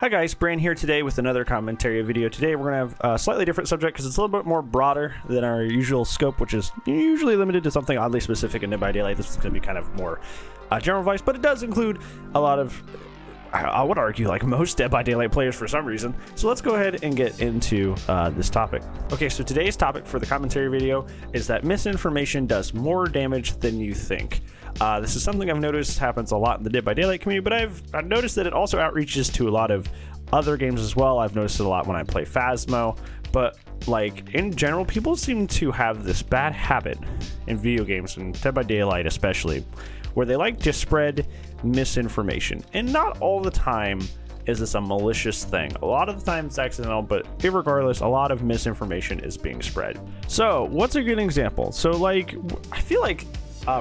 Hi guys, Bran here today with another commentary video. Today we're going to have a slightly different subject because it's a little bit more broader than our usual scope, which is usually limited to something oddly specific in Dead by Daylight. This is going to be kind of more general advice, but it does include a lot of, I would argue, like most Dead by Daylight players for some reason. So let's go ahead and get into this topic. Okay, so today's topic for the commentary video is that misinformation does more damage than you think. This is something I've noticed happens a lot in the Dead by Daylight community, but I've noticed that it also outreaches to a lot of other games as well. I've noticed it a lot when I play Phasmo, but like in general, people seem to have this bad habit in video games, and Dead by Daylight especially, where they like to spread misinformation. And not all the time is this a malicious thing. A lot of the time it's accidental, but regardless, a lot of misinformation is being spread. So what's a good example? So like, I feel like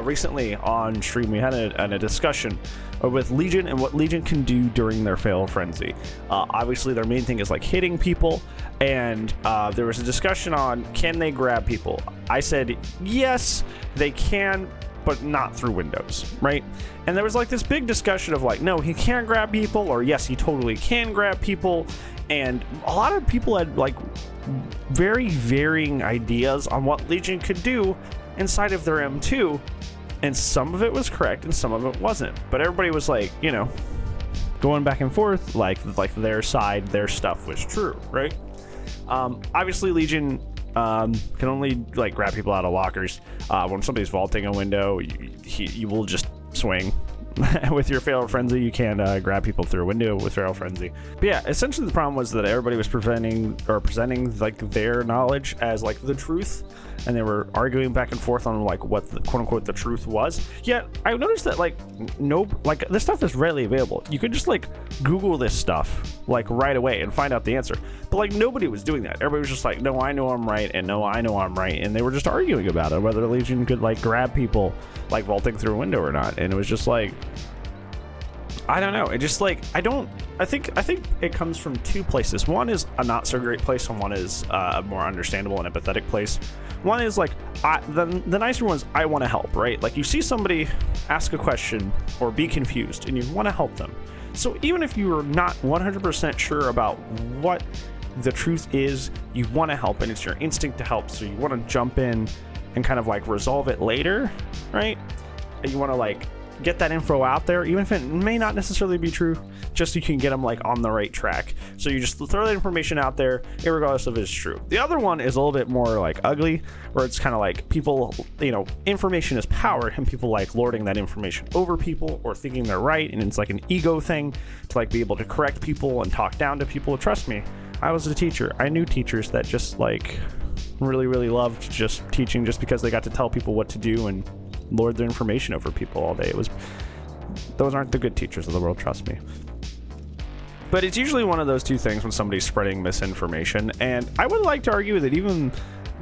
recently on stream we had a discussion with Legion and what Legion can do during their fail frenzy. Obviously their main thing is like hitting people, and there was a discussion on can they grab people. I said yes they can, but not through windows, right? And there was like this big discussion of like, no, he can't grab people, or yes, he totally can grab people. And a lot of people had like very varying ideas on what Legion could do inside of their M2, and some of it was correct and some of it wasn't, but everybody was like, you know, going back and forth, like their side, their stuff was true, right? Obviously Legion can only like grab people out of lockers. When somebody's vaulting a window, you will just swing. With your fatal frenzy, you can grab people through a window with fatal frenzy. But yeah, essentially the problem was that everybody was presenting like their knowledge as like the truth, and they were arguing back and forth on like what the quote unquote the truth was. Yet I noticed that like this stuff is readily available. You could just like Google this stuff like right away and find out the answer. But like nobody was doing that. Everybody was just like, no, I know I'm right, and no, I know I'm right, and they were just arguing about it, whether Legion could like grab people like vaulting through a window or not. And it was just like, I don't know. It just like I think it comes from two places. One is a not so great place, and one is a more understandable and empathetic place. One is like the nicer one is I want to help, right? Like you see somebody ask a question or be confused and you want to help them. So even if you're not 100% sure about what the truth is, you want to help, and it's your instinct to help. So you want to jump in and kind of like resolve it later, right? And you want to like get that info out there, even if it may not necessarily be true, just so you can get them like on the right track. So you just throw that information out there, regardless of if it's true. The other one is a little bit more like ugly, where it's kind of like people, you know, information is power, and people like lording that information over people or thinking they're right, and it's like an ego thing to like be able to correct people and talk down to people. Trust me, I was a teacher. I knew teachers that just like really loved just teaching just because they got to tell people what to do and lord their information over people all day. Those aren't the good teachers of the world, trust me. But it's usually one of those two things when somebody's spreading misinformation, and I would like to argue that even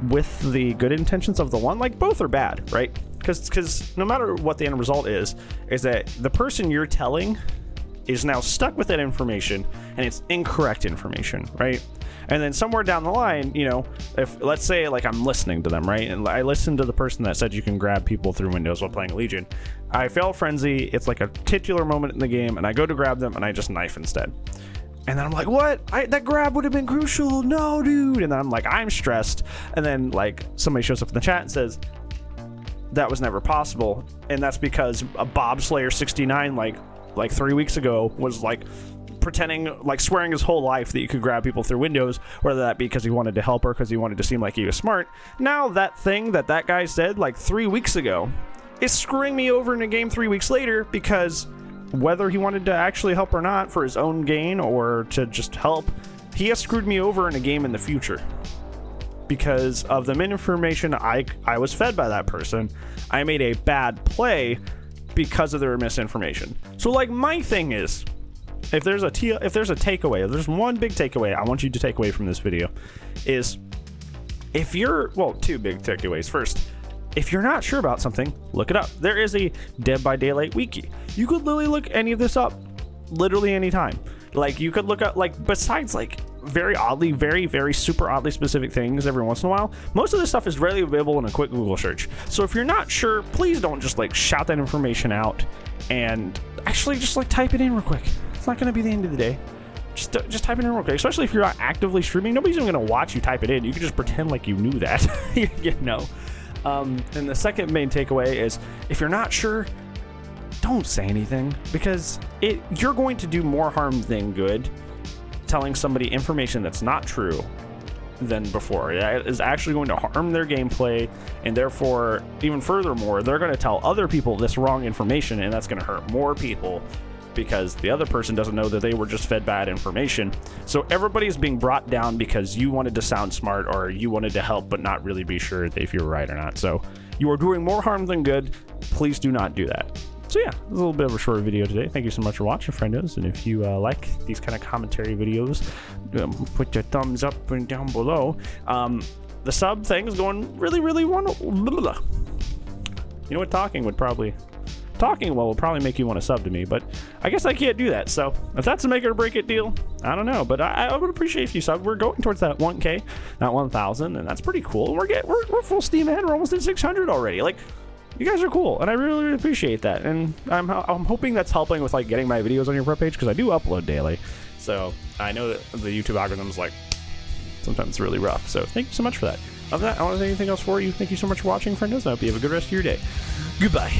with the good intentions of the one, like both are bad, right? Because no matter what the end result is that the person you're telling is now stuck with that information, and it's incorrect information, right? And then somewhere down the line, you know, if let's say like I'm listening to them, right? And I listened to the person that said you can grab people through windows while playing Legion. I fail frenzy. It's like a titular moment in the game, and I go to grab them and I just knife instead. And then I'm like, what? That grab would have been crucial. No, dude. And then I'm like, I'm stressed. And then like somebody shows up in the chat and says, that was never possible. And that's because a Bobslayer 69 like 3 weeks ago was like pretending, like swearing his whole life that you could grab people through windows, whether that be because he wanted to help her, because he wanted to seem like he was smart. Now that thing that guy said like 3 weeks ago is screwing me over in a game 3 weeks later, because whether he wanted to actually help or not for his own gain or to just help, he has screwed me over in a game in the future because of the misinformation I was fed by that person. I made a bad play because of their misinformation. So like my thing is, if there's a takeaway, if there's one big takeaway I want you to take away from this video, is if you're, well, two big takeaways. First, if you're not sure about something, look it up. There is a Dead by Daylight wiki. You could literally look any of this up literally anytime. Like you could look up, like besides like very super oddly specific things every once in a while, most of this stuff is readily available in a quick Google search. So if you're not sure, please don't just like shout that information out, and actually just like type it in real quick. It's not going to be the end of the day. just type it in real quick. Especially if you're not actively streaming, nobody's even gonna watch you type it in. You can just pretend like you knew that. You know. And the second main takeaway is, if you're not sure, don't say anything, because you're going to do more harm than good telling somebody information that's not true than before. It is actually going to harm their gameplay, and therefore, even furthermore, they're going to tell other people this wrong information, and that's going to hurt more people because the other person doesn't know that they were just fed bad information. So everybody's being brought down because you wanted to sound smart, or you wanted to help but not really be sure if you're right or not. So you are doing more harm than good. Please do not do that. So yeah, a little bit of a short video today. Thank you so much for watching, friendos. And if you like these kind of commentary videos, put your thumbs up and down below. The sub thing is going really, really wonderful. You know what? Talking will probably make you want to sub to me, but I guess I can't do that. So if that's a make it or break it deal, I don't know. But I would appreciate if you sub. We're going towards that 1K, not 1,000, and that's pretty cool. We're full steam ahead. We're almost at 600 already. Like, you guys are cool, and I really, really appreciate that. And I'm hoping that's helping with like getting my videos on your front page, because I do upload daily. So I know that the YouTube algorithm's like sometimes it's really rough. So thank you so much for that. Other than that, I don't want to say anything else for you. Thank you so much for watching, friendos. I hope you have a good rest of your day. Goodbye.